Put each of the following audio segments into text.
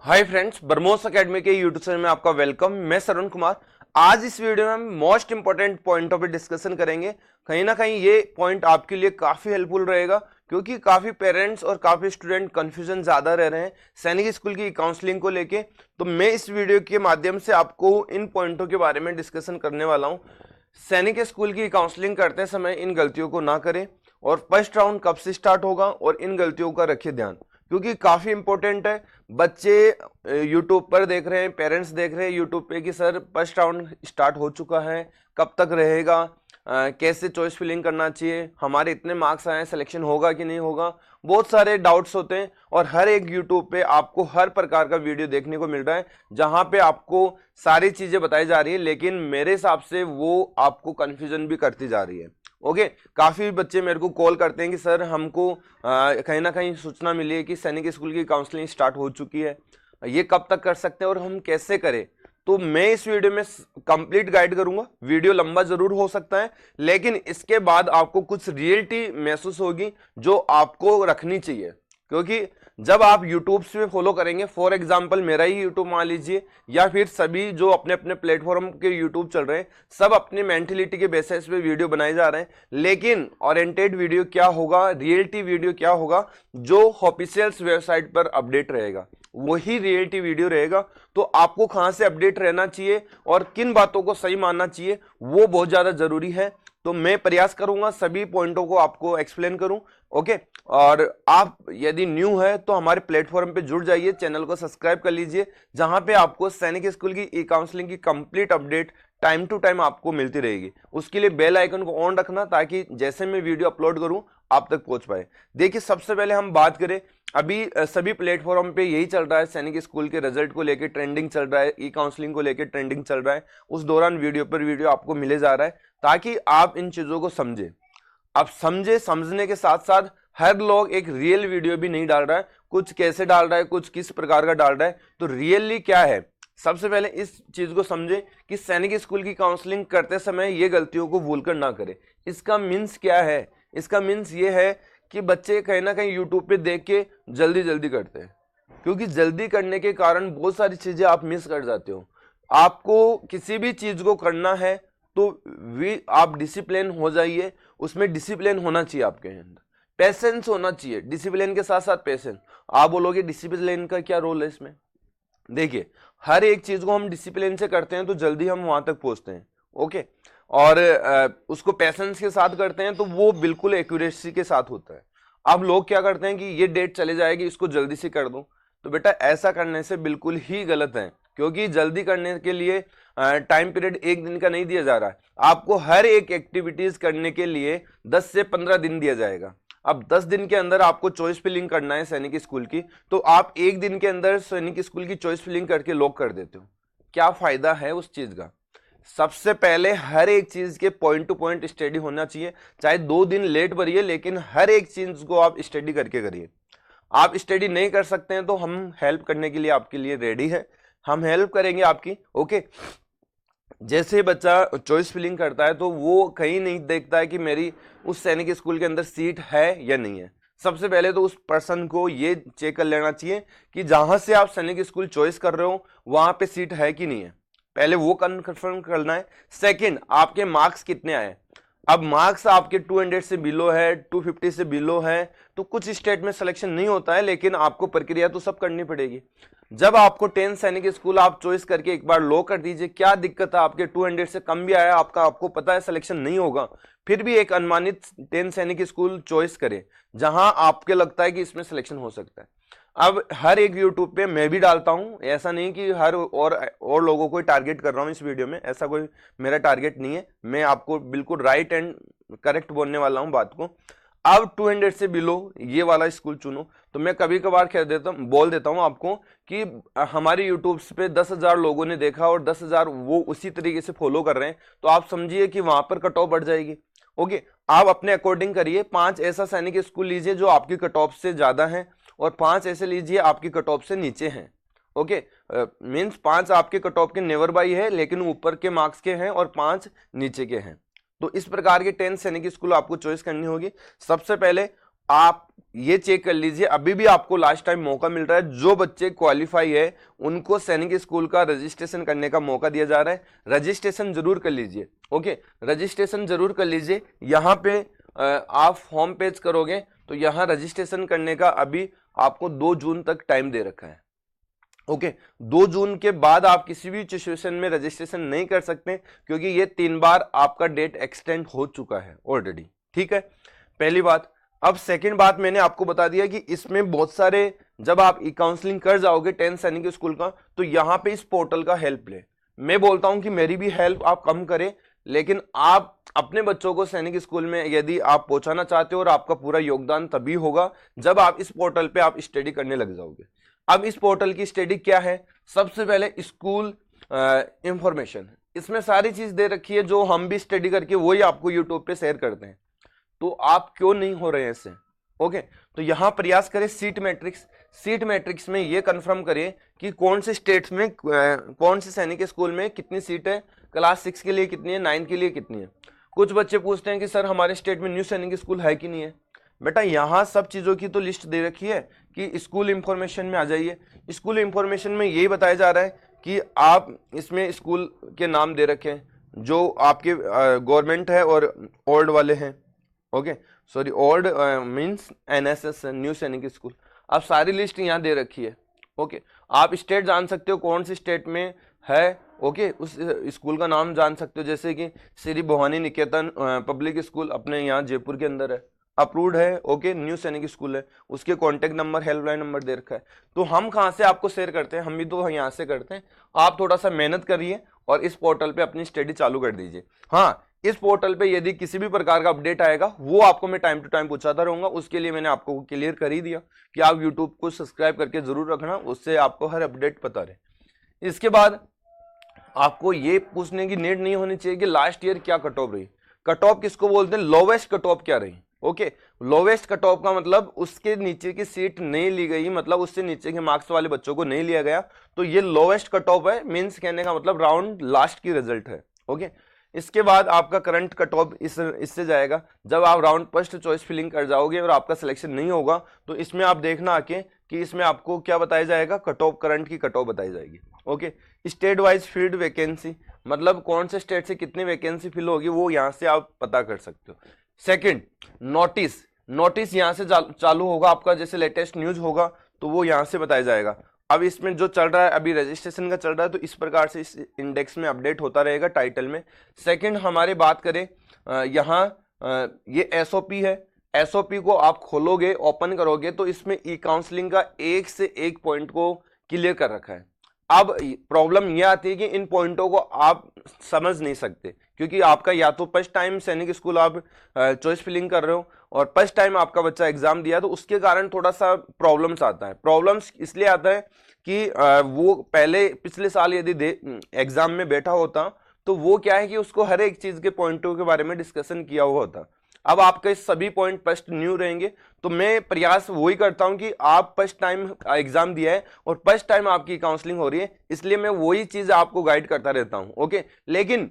Hi friends, BrahMos academy के YouTube channel में आपका वेलकम। मैं सरवण कुमार। आज इस वीडियो में हम मोस्ट इंपॉर्टेंट पॉइंटों पे डिस्कशन करेंगे। कहीं ना कहीं ये पॉइंट आपके लिए काफी हेल्पफुल रहेगा, क्योंकि काफी पेरेंट्स और काफी स्टूडेंट कंफ्यूजन ज्यादा रह रहे हैं सैनिक स्कूल की काउंसलिंग को लेके। तो मैं इस वीडियो के माध्यम से आपको इन पॉइंटों के बारे में डिस्कशन करने वाला हूँ। सैनिक स्कूल की काउंसलिंग करते समय इन गलतियों को ना करें, और फर्स्ट राउंड कब से स्टार्ट होगा और इन गलतियों का रखिए ध्यान, क्योंकि काफी इंपॉर्टेंट है। बच्चे यूट्यूब पर देख रहे हैं, पेरेंट्स देख रहे हैं यूट्यूब पे कि सर फर्स्ट राउंड स्टार्ट हो चुका है, कब तक रहेगा, कैसे चॉइस फिलिंग करना चाहिए, हमारे इतने मार्क्स आए, सिलेक्शन होगा कि नहीं होगा। बहुत सारे डाउट्स होते हैं और हर एक यूट्यूब पे आपको हर प्रकार का वीडियो देखने को मिल रहा है, जहां पे आपको सारी चीजें बताई जा रही है, लेकिन मेरे हिसाब से वो आपको कंफ्यूजन भी करती जा रही है। ओके, काफी बच्चे मेरे को कॉल करते हैं कि सर हमको कहीं ना कहीं सूचना मिली है कि सैनिक स्कूल की काउंसलिंग स्टार्ट हो चुकी है, ये कब तक कर सकते हैं और हम कैसे करें। तो मैं इस वीडियो में कंप्लीट गाइड करूंगा। वीडियो लंबा जरूर हो सकता है, लेकिन इसके बाद आपको कुछ रियलिटी महसूस होगी जो आपको रखनी चाहिए, क्योंकि जब आप यूट्यूब से फॉलो करेंगे, फॉर एग्जांपल मेरा ही यूट्यूब मान लीजिए, या फिर सभी जो अपने अपने प्लेटफॉर्म के यूट्यूब चल रहे हैं, सब अपने मेंटेलिटी के बेसिस पे वीडियो बनाए जा रहे हैं, लेकिन ओरिएंटेड वीडियो क्या होगा, रियलिटी वीडियो क्या होगा, जो ऑफिशियल्स वेबसाइट पर अपडेट रहेगा वही रियलिटी वीडियो रहेगा। तो आपको कहां से अपडेट रहना चाहिए और किन बातों को सही मानना चाहिए, वो बहुत ज्यादा जरूरी है। तो मैं प्रयास करूंगा सभी पॉइंटों को आपको एक्सप्लेन करूं। ओके, और आप यदि न्यू है तो हमारे प्लेटफॉर्म पे जुड़ जाइए, चैनल को सब्सक्राइब कर लीजिए, जहां पे आपको सैनिक स्कूल की ई काउंसलिंग की complete update time to time आपको मिलती रहेगी। उसके लिए बेल आइकन को ऑन रखना, ताकि जैसे मैं वीडियो अपलोड करूं आप तक पहुंच पाए। देखिए, सबसे पहले हम बात करें, अभी सभी प्लेटफॉर्म पे यही चल रहा है, सैनिक स्कूल के रिजल्ट को लेकर ट्रेंडिंग चल रहा है, ई काउंसलिंग को लेकर ट्रेंडिंग चल रहा है। उस दौरान वीडियो पर वीडियो आपको मिले जा रहा है, ताकि आप इन चीजों को समझे। आप समझे, समझने के साथ साथ हर लोग एक रियल वीडियो भी नहीं डाल रहा है, कुछ कैसे डाल रहा है, कुछ किस प्रकार का डाल रहा है, तो रियली क्या है। सबसे पहले इस चीज को समझे कि सैनिक स्कूल की काउंसलिंग करते समय ये गलतियों को भूलकर ना करें। इसका मीन्स क्या है? इसका मीन्स ये है कि बच्चे कहीं ना कहीं यूट्यूब पे देख के जल्दी जल्दी करते हैं, क्योंकि जल्दी करने के कारण बहुत सारी चीजें आप मिस कर जाते हो। आपको किसी भी चीज को करना है तो भी आप डिसिप्लिन हो जाइए, उसमें डिसिप्लिन होना चाहिए, आपके अंदर पेशेंस होना चाहिए, डिसिप्लिन के साथ साथ पेशेंस। आप बोलोगे डिसिप्लिन का क्या रोल है इसमें? देखिए, हर एक चीज को हम डिसिप्लिन से करते हैं तो जल्दी हम वहां तक पहुंचते हैं। ओके, और उसको पेशेंस के साथ करते हैं तो वो बिल्कुल एक्यूरेसी के साथ होता है। अब लोग क्या करते हैं कि ये डेट चले जाएगी, इसको जल्दी से कर दो, तो बेटा ऐसा करने से बिल्कुल ही गलत है, क्योंकि जल्दी करने के लिए टाइम पीरियड एक दिन का नहीं दिया जा रहा है, आपको हर एक एक्टिविटीज करने के लिए 10 से 15 दिन दिया जाएगा। अब 10 दिन के अंदर आपको चॉइस फिलिंग करना है सैनिक स्कूल की, तो आप एक दिन के अंदर सैनिक स्कूल की चॉइस फिलिंग करके लॉक कर देते हो। क्या फायदा है उस चीज का? सबसे पहले हर एक चीज के पॉइंट टू पॉइंट स्टडी होना चाहिए, चाहे 2 दिन लेट भरिए, लेकिन हर एक चीज को आप स्टडी करके करिए। आप स्टडी नहीं कर सकते हैं तो हम हेल्प करने के लिए आपके लिए रेडी है, हम हेल्प करेंगे आपकी। ओके, जैसे बच्चा चॉइस फिलिंग करता है तो वो कहीं नहीं देखता है कि मेरी उस सैनिक स्कूल के अंदर सीट है या नहीं है। सबसे पहले तो उस पर्सन को ये चेक कर लेना चाहिए कि जहां से आप सैनिक स्कूल चॉइस कर रहे हो वहां पे सीट है कि नहीं है, पहले वो कंफर्म करना है। सेकंड, आपके मार्क्स कितने आए। अब मार्क्स आपके 200 से बिलो है, 250 से बिलो है, तो कुछ स्टेट में सिलेक्शन नहीं होता है, लेकिन आपको प्रक्रिया तो सब करनी पड़ेगी। जब आपको 10 सैनिक स्कूल आप चॉइस करके एक बार लो कर दीजिए, क्या दिक्कत है? आपके 200 से कम भी आया आपका, आपको पता है सिलेक्शन नहीं होगा, फिर भी एक अनुमानित 10 सैनिक स्कूल चॉइस करें जहां आपके लगता है कि इसमें सिलेक्शन हो सकता है। अब हर एक यूट्यूब पे मैं भी डालता हूं, ऐसा नहीं कि हर और लोगों को टारगेट कर रहा हूं इस वीडियो में, ऐसा कोई मेरा टारगेट नहीं है। मैं आपको बिल्कुल राइट एंड करेक्ट बोलने वाला हूं बात को। अब 200 से बिलो ये वाला स्कूल चुनो, तो मैं कभी कभार बोल देता हूं आपको कि हमारे यूट्यूब पे 10,000 लोगों ने देखा और 10,000 वो उसी तरीके से फॉलो कर रहे हैं, तो आप समझिए कि वहां पर कट ऑफ बढ़ जाएगी। ओके, आप अपने अकॉर्डिंग करिए, 5 ऐसा सैनिक स्कूल लीजिए जो आपकी कट ऑफ से ज्यादा है, और 5 ऐसे लीजिए आपकी कट ऑफ से नीचे हैं। ओके, मींस 5 आपके कट ऑफ के नेवर बाई है, लेकिन ऊपर के मार्क्स के हैं, और 5 नीचे के हैं। तो इस प्रकार के 10 सैनिक स्कूल आपको चॉइस करनी होगी। सबसे पहले आप ये चेक कर लीजिए, अभी भी आपको लास्ट टाइम मौका मिल रहा है, जो बच्चे क्वालिफाई है उनको सैनिक स्कूल का रजिस्ट्रेशन करने का मौका दिया जा रहा है। रजिस्ट्रेशन जरूर कर लीजिए, ओके, रजिस्ट्रेशन जरूर कर लीजिए। यहाँ पे आप होम पेज करोगे तो यहाँ रजिस्ट्रेशन करने का अभी आपको 2 जून तक टाइम दे रखा है, ओके। 2 जून के बाद आप किसी भी सिचुएशन में रजिस्ट्रेशन नहीं कर सकते, क्योंकि ये 3 बार आपका डेट एक्सटेंड हो चुका है ऑलरेडी, ठीक है, पहली बात। अब सेकंड बात मैंने आपको बता दिया कि इसमें बहुत सारे, जब आप ई काउंसलिंग कर जाओगे 10 सैनिक स्कूल का, तो यहाँ पे इस पोर्टल का हेल्प ले। मैं बोलता हूं कि मेरी भी हेल्प आप कम करें, लेकिन आप अपने बच्चों को सैनिक स्कूल में यदि आप पहुंचाना चाहते हो, और आपका पूरा योगदान तभी होगा जब आप इस पोर्टल पे आप स्टडी करने लग जाओगे। अब इस पोर्टल की स्टडी क्या है? सबसे पहले स्कूल इंफॉर्मेशन, इसमें सारी चीज दे रखी है जो हम भी स्टडी करके वही आपको यूट्यूब पे शेयर करते हैं। तो आप क्यों नहीं हो रहे हैं इससे, ओके। तो यहां प्रयास करें सीट मैट्रिक्स। सीट मैट्रिक्स में ये कंफर्म करें कि कौन से स्टेट्स में कौन से सैनिक स्कूल में कितनी सीट है, क्लास 6 के लिए कितनी है, 9 के लिए कितनी है। कुछ बच्चे पूछते हैं कि सर हमारे स्टेट में न्यू सैनिक स्कूल है कि नहीं है। बेटा यहाँ सब चीज़ों की तो लिस्ट दे रखी है कि स्कूल इंफॉर्मेशन में आ जाइए। स्कूल इंफॉर्मेशन में यही बताया जा रहा है कि आप इसमें स्कूल के नाम दे रखे हैं जो आपके गवर्नमेंट है और ओल्ड वाले हैं, okay, sorry old means NSS new सैनिक स्कूल। अब सारी लिस्ट यहाँ दे रखी है, ओके। आप स्टेट जान सकते हो कौन सी स्टेट में है, ओके, उस स्कूल का नाम जान सकते हो, जैसे कि श्री भवानी निकेतन पब्लिक स्कूल अपने यहाँ जयपुर के अंदर है, अप्रूव्ड है, ओके, न्यू सैनिक स्कूल है, उसके कॉन्टेक्ट नंबर हेल्पलाइन नंबर दे रखा है। तो हम कहाँ से आपको शेयर करते हैं, हम भी तो यहाँ से करते हैं। आप थोड़ा सा मेहनत करिए और इस पोर्टल पे अपनी स्टडी चालू कर दीजिए। हाँ, इस पोर्टल पे यदि किसी भी प्रकार का अपडेट आएगा वो आपको मैं टाइम टू टाइम पूछाता रहूंगा। उसके लिए मैंने आपको क्लियर कर ही दिया कि आप यूट्यूब को सब्सक्राइब करके जरूर रखना, उससे आपको हर अपडेट पता रहे। इसके बाद आपको ये पूछने की नीड नहीं होनी चाहिए कि लास्ट ईयर क्या कट ऑफ रही। कट ऑफ किसको बोलते हैं? लोवेस्ट कट ऑफ क्या रही, ओके। लोवेस्ट कट ऑफ का मतलब उसके नीचे की सीट नहीं ली गई, मतलब उससे नीचे के मार्क्स वाले बच्चों को नहीं लिया गया, तो ये लोवेस्ट कट ऑफ है। मींस कहने का मतलब राउंड लास्ट की रिजल्ट है, ओके। इसके बाद आपका करंट कट ऑफ इससे जाएगा जब आप राउंड फर्स्ट चॉइस फिलिंग कर जाओगे और आपका सिलेक्शन नहीं होगा, तो इसमें आप देखना आके कि इसमें आपको क्या बताया जाएगा, कट ऑफ, करंट की कट ऑफ बताई जाएगी, okay. State wise field vacancy, मतलब कौन से स्टेट से कितनी वैकेंसी फिल होगी वो यहाँ से आप पता कर सकते हो। सेकंड, नोटिस, नोटिस यहाँ से चालू होगा आपका, जैसे लेटेस्ट न्यूज होगा तो वो यहाँ से बताया जाएगा। अब इसमें जो चल रहा है अभी रजिस्ट्रेशन का चल रहा है, तो इस प्रकार से इस इंडेक्स में अपडेट होता रहेगा टाइटल में। सेकंड हमारे बात करें यहाँ ये एसओपी है। एसओपी को आप खोलोगे, ओपन करोगे तो इसमें ई काउंसलिंग का एक से एक पॉइंट को क्लियर कर रखा है। अब प्रॉब्लम यह आती है कि इन पॉइंटों को आप समझ नहीं सकते, क्योंकि आपका या तो फर्स्ट टाइम सैनिक स्कूल आप चॉइस फिलिंग कर रहे हो और फर्स्ट टाइम आपका बच्चा एग्जाम दिया, तो उसके कारण थोड़ा सा प्रॉब्लम्स आता है। प्रॉब्लम्स इसलिए आता है कि वो पहले पिछले साल यदि एग्जाम में बैठा होता तो वो क्या है कि उसको हर एक चीज के पॉइंटों के बारे में डिस्कशन किया हुआ होता। अब आपके सभी पॉइंट फर्स्ट न्यू रहेंगे, तो मैं प्रयास वही करता हूं कि आप फर्स्ट टाइम एग्जाम दिया है और फर्स्ट टाइम आपकी काउंसलिंग हो रही है, इसलिए मैं वही चीज आपको गाइड करता रहता हूं, ओके। लेकिन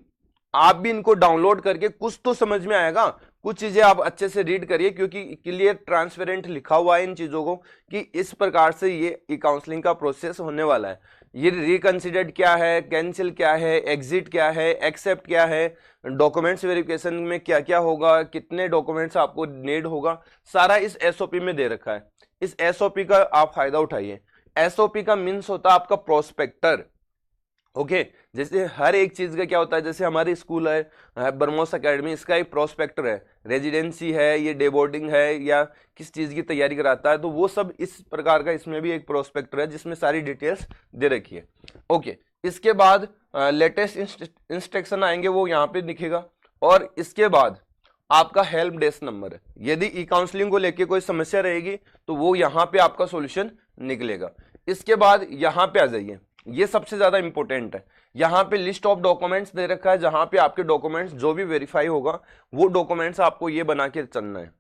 आप भी इनको डाउनलोड करके कुछ तो समझ में आएगा, कुछ चीजें आप अच्छे से रीड करिए, क्योंकि क्लियर ट्रांसपेरेंट लिखा हुआ है इन चीजों को कि इस प्रकार से ये ई काउंसलिंग का प्रोसेस होने वाला है। ये रिकंसिडर्ड क्या है, कैंसिल क्या है, एग्जिट क्या है, एक्सेप्ट क्या है, डॉक्यूमेंट्स वेरिफिकेशन में क्या क्या होगा, कितने डॉक्यूमेंट्स आपको नीड होगा, सारा इस एसओपी में दे रखा है। इस एसओपी का आप फायदा उठाइए। एसओपी का मीन्स होता है आपका प्रोस्पेक्टर, ओके। जैसे हर एक चीज का क्या होता है, जैसे हमारी स्कूल है ब्रह्मोस एकेडमी, इसका एक प्रोस्पेक्टर है, रेजिडेंसी है, ये डे बोर्डिंग है या किस चीज की तैयारी कराता है, तो वो सब इस प्रकार का इसमें भी एक प्रोस्पेक्टर है जिसमें सारी डिटेल्स दे रखी है, ओके। इसके बाद लेटेस्ट इंस्ट्रक्शन आएंगे, वो यहाँ पे दिखेगा। और इसके बाद आपका हेल्प डेस्क नंबर है, यदि ई काउंसलिंग को लेके कोई समस्या रहेगी तो वो यहाँ पे आपका सॉल्यूशन निकलेगा। इसके बाद यहाँ पे आ जाइए, ये सबसे ज्यादा इंपॉर्टेंट है। यहाँ पे लिस्ट ऑफ डॉक्यूमेंट्स दे रखा है, जहां पे आपके डॉक्यूमेंट्स जो भी वेरीफाई होगा वो डॉक्यूमेंट्स आपको ये बना के चलना है।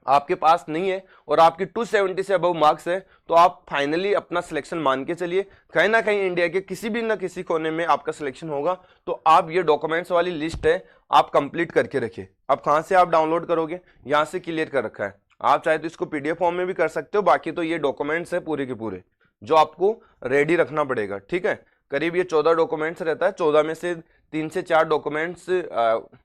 आपके पास नहीं है और आपकी 270 से अबव मार्क्स है, तो आप फाइनली अपना सिलेक्शन मान के चलिए, कहीं ना कहीं इंडिया के किसी भी ना किसी कोने में आपका सिलेक्शन होगा। तो आप ये डॉक्यूमेंट्स वाली लिस्ट है, आप कंप्लीट करके रखिए। अब कहां से आप डाउनलोड करोगे, यहां से क्लियर कर रखा है। आप चाहे तो इसको पीडीएफ फॉर्म में भी कर सकते हो, बाकी तो ये डॉक्यूमेंट्स है पूरे के पूरे जो आपको रेडी रखना पड़ेगा, ठीक है। करीब ये 14 डॉक्यूमेंट्स रहता है, 14 में से 3 से 4 डॉक्यूमेंट्स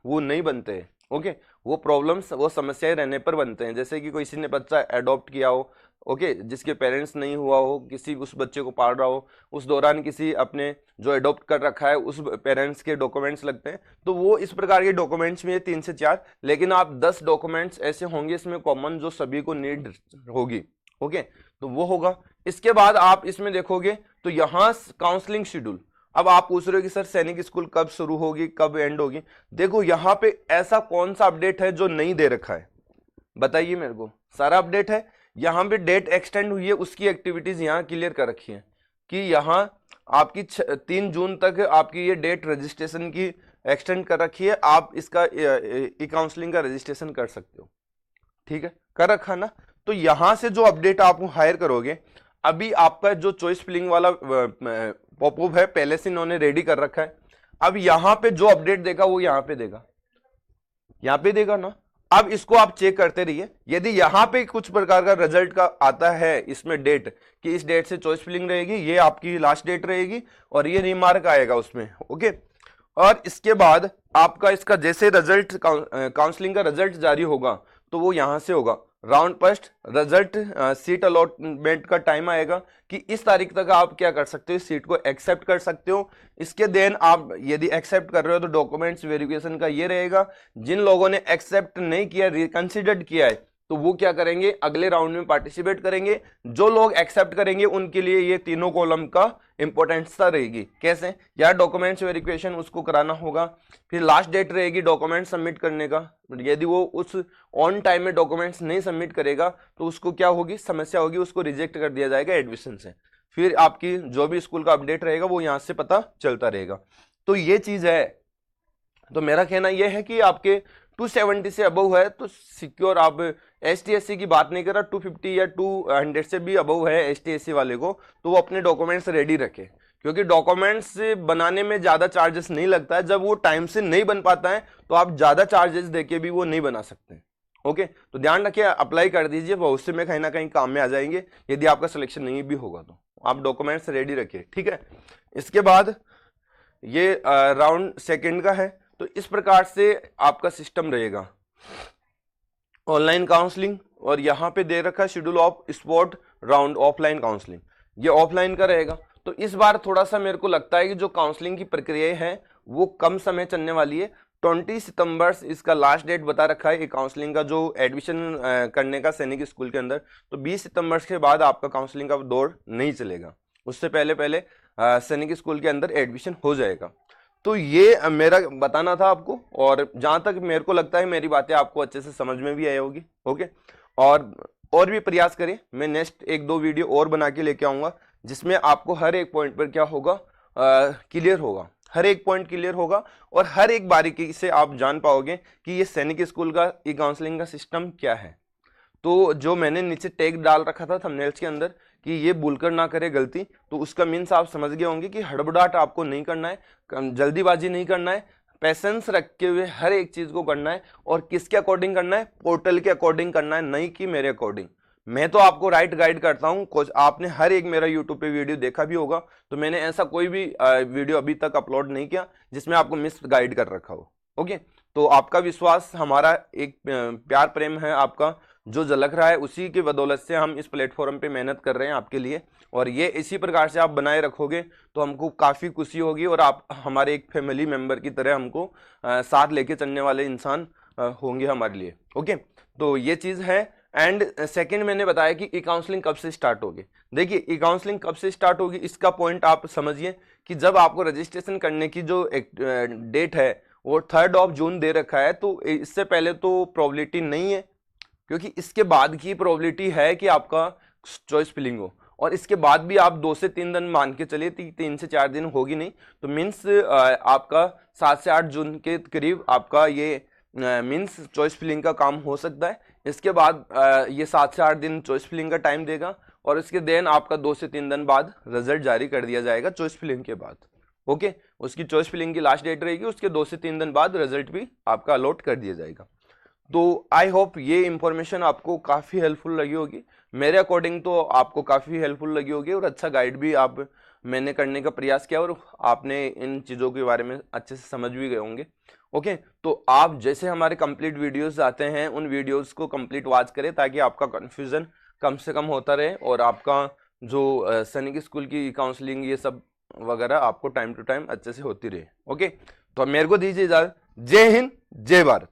वो नहीं बनते हैं, ओके। वो प्रॉब्लम्स, वो समस्याएं रहने पर बनते हैं, जैसे कि किसी ने बच्चा अडॉप्ट किया हो, ओके, जिसके पेरेंट्स नहीं हुआ हो, किसी उस बच्चे को पाल रहा हो, उस दौरान किसी अपने जो अडॉप्ट कर रखा है उस पेरेंट्स के डॉक्यूमेंट्स लगते हैं, तो वो इस प्रकार के डॉक्यूमेंट्स में 3 से 4, लेकिन आप 10 डॉक्यूमेंट्स ऐसे होंगे इसमें कॉमन जो सभी को नीड होगी, ओके, तो वो होगा। इसके बाद आप इसमें देखोगे तो यहाँ काउंसलिंग शेड्यूल। अब आप पूछ रहे हो कि सर सैनिक स्कूल कब शुरू होगी, कब एंड होगी। देखो यहाँ पे ऐसा कौन सा अपडेट है जो नहीं दे रखा है, बताइए मेरे को। सारा अपडेट है, यहाँ पे डेट एक्सटेंड हुई है उसकी एक्टिविटीज यहाँ क्लियर कर रखी है कि यहाँ आपकी 3 जून तक आपकी ये डेट रजिस्ट्रेशन की एक्सटेंड कर रखी है, आप इसका ई काउंसलिंग का रजिस्ट्रेशन कर सकते हो, ठीक है, कर रखा ना। तो यहां से जो अपडेट आप हायर करोगे, अभी आपका जो चॉइस फिलिंग वाला पॉपअप है पहले से इन्होंने रेडी कर रखा है, अब यहां पे जो अपडेट देगा वो यहां पे देगा, यहां पे देगा ना। अब इसको आप चेक करते रहिए, यदि यहां पे कुछ प्रकार का रिजल्ट का आता है इसमें डेट कि इस डेट से चॉइस फिलिंग रहेगी, ये आपकी लास्ट डेट रहेगी और ये रिमार्क आएगा उसमें, ओके। और इसके बाद आपका इसका जैसे रिजल्ट काउंसलिंग का रिजल्ट जारी होगा तो वो यहां से होगा round first result, seat allotment का टाइम आएगा कि इस तारीख तक आप क्या कर सकते हो, सीट को एक्सेप्ट कर सकते हो। इसके देन आप यदि एक्सेप्ट कर रहे हो तो डॉक्यूमेंट्स वेरिफिकेशन का ये रहेगा। जिन लोगों ने एक्सेप्ट नहीं किया, रिकंसिडर्ड किया है, तो वो क्या करेंगे, अगले राउंड में पार्टिसिपेट करेंगे। जो लोग एक्सेप्ट करेंगे उनके लिए ये तीनों कॉलम का इंपॉर्टेंसता रहेगी। कैसे, यार डॉक्यूमेंट्स वेरिफिकेशन उसको कराना होगा, फिर लास्ट डेट रहेगी डॉक्यूमेंट सबमिट करने का। यदि वो उस ऑन टाइम में डॉक्यूमेंट्स नहीं सबमिट करेगा तो उसको क्या होगी, समस्या होगी, उसको रिजेक्ट कर दिया जाएगा एडमिशन से। फिर आपकी जो भी स्कूल का अपडेट रहेगा वो यहाँ से पता चलता रहेगा। तो ये चीज है। तो मेरा कहना यह है कि आपके 270 से अबव है तो सिक्योर, आप ST/SC की बात नहीं कर रहा, 250 या 200 से भी अबव है ST/SC वाले को, तो वो अपने डॉक्यूमेंट्स रेडी रखे, क्योंकि डॉक्यूमेंट्स बनाने में ज़्यादा चार्जेस नहीं लगता है। जब वो टाइम से नहीं बन पाता है तो आप ज़्यादा चार्जेस देके भी वो नहीं बना सकते, ओके। तो ध्यान रखिए, अप्लाई कर दीजिए, भविष्य में कहीं ना कहीं काम में आ जाएंगे। यदि आपका सिलेक्शन नहीं भी होगा तो आप डॉक्यूमेंट्स रेडी रखिए, ठीक है। इसके बाद ये राउंड सेकेंड का है, तो इस प्रकार से आपका सिस्टम रहेगा। ऑनलाइन काउंसलिंग, और यहाँ पे दे रखा है schedule of spot round offline counselling, ये ऑफलाइन का रहेगा। तो इस बार थोड़ा सा मेरे को लगता है कि जो काउंसलिंग की प्रक्रिया है वो कम समय चलने वाली है। 20 सितंबर इसका लास्ट डेट बता रखा है काउंसलिंग का, जो एडमिशन करने का सैनिक स्कूल के अंदर। तो 20 सितंबर के बाद आपका काउंसलिंग का दौर नहीं चलेगा, उससे पहले पहले सैनिक स्कूल के अंदर एडमिशन हो जाएगा। तो ये मेरा बताना था आपको, और जहां तक मेरे को लगता है मेरी बातें आपको अच्छे से समझ में भी आई होगी, ओके। और भी प्रयास करें, मैं नेक्स्ट 1-2 वीडियो और बना के लेके आऊंगा जिसमें आपको हर एक पॉइंट पर क्या होगा, क्लियर होगा, हर एक पॉइंट क्लियर होगा, और हर एक बारीकी से आप जान पाओगे कि ये सैनिक स्कूल का ई काउंसलिंग का सिस्टम क्या है। तो जो मैंने नीचे टैग डाल रखा था थंबनेल्स के अंदर कि ये भूलकर ना करे गलती, तो उसका मीन्स आप समझ गए होंगे कि हड़बड़ाहट आपको नहीं करना है, जल्दीबाजी नहीं करना है, पैसेंस रखे हुए हर एक चीज को करना है। और किसके अकॉर्डिंग करना है, पोर्टल के अकॉर्डिंग करना है, नहीं कि मेरे अकॉर्डिंग। मैं तो आपको राइट गाइड करता हूँ, कुछ आपने हर एक मेरा यूट्यूब पे वीडियो देखा भी होगा, तो मैंने ऐसा कोई भी वीडियो अभी तक अपलोड नहीं किया जिसमें आपको मिस गाइड कर रखा हो, ओके। तो आपका विश्वास, हमारा एक प्यार प्रेम है आपका जो झलक रहा है, उसी की बदौलत से हम इस प्लेटफॉर्म पे मेहनत कर रहे हैं आपके लिए। और ये इसी प्रकार से आप बनाए रखोगे तो हमको काफ़ी खुशी होगी, और आप हमारे एक फैमिली मेंबर की तरह हमको साथ लेके चलने वाले इंसान होंगे हमारे लिए, ओके। तो ये चीज़ है। एंड सेकंड मैंने बताया कि ई काउंसलिंग कब से स्टार्ट होगी। देखिए, ई काउंसलिंग कब से स्टार्ट होगी इसका पॉइंट आप समझिए कि जब आपको रजिस्ट्रेशन करने की जो एक डेट है वो 3 जून दे रखा है, तो इससे पहले तो प्रोबेबिलिटी नहीं है, क्योंकि इसके बाद की प्रोबेबिलिटी है कि आपका चॉइस फिलिंग हो, और इसके बाद भी आप 2 से 3 दिन मान के चलिए, 3 से 4 दिन होगी नहीं, तो मीन्स आपका 7 से 8 जून के करीब आपका ये मीन्स चॉइस फिलिंग का काम हो सकता है। इसके बाद ये 7 से 8 दिन चॉइस फिलिंग का टाइम देगा, और इसके देन आपका 2 से 3 दिन बाद रिजल्ट जारी कर दिया जाएगा चॉइस फिलिंग के बाद, ओके। उसकी चॉइस फिलिंग की लास्ट डेट रहेगी, उसके 2 से 3 दिन बाद रिजल्ट भी आपका अलॉट कर दिया जाएगा। तो आई होप ये इंफॉर्मेशन आपको काफ़ी हेल्पफुल लगी होगी, मेरे अकॉर्डिंग तो आपको काफ़ी हेल्पफुल लगी होगी, और अच्छा गाइड भी आप मैंने करने का प्रयास किया और आपने इन चीज़ों के बारे में अच्छे से समझ भी गए होंगे। ओके, तो आप जैसे हमारे कंप्लीट वीडियोस आते हैं उन वीडियोस को कंप्लीट वॉच करें ताकि आपका कन्फ्यूज़न कम से कम होता रहे और आपका जो सैनिक स्कूल की काउंसलिंग ये सब वगैरह आपको टाइम टू टाइम अच्छे से होती रहे। ओके, तो मेरे को दीजिए इजाज़त। जय हिंद, जय भारत।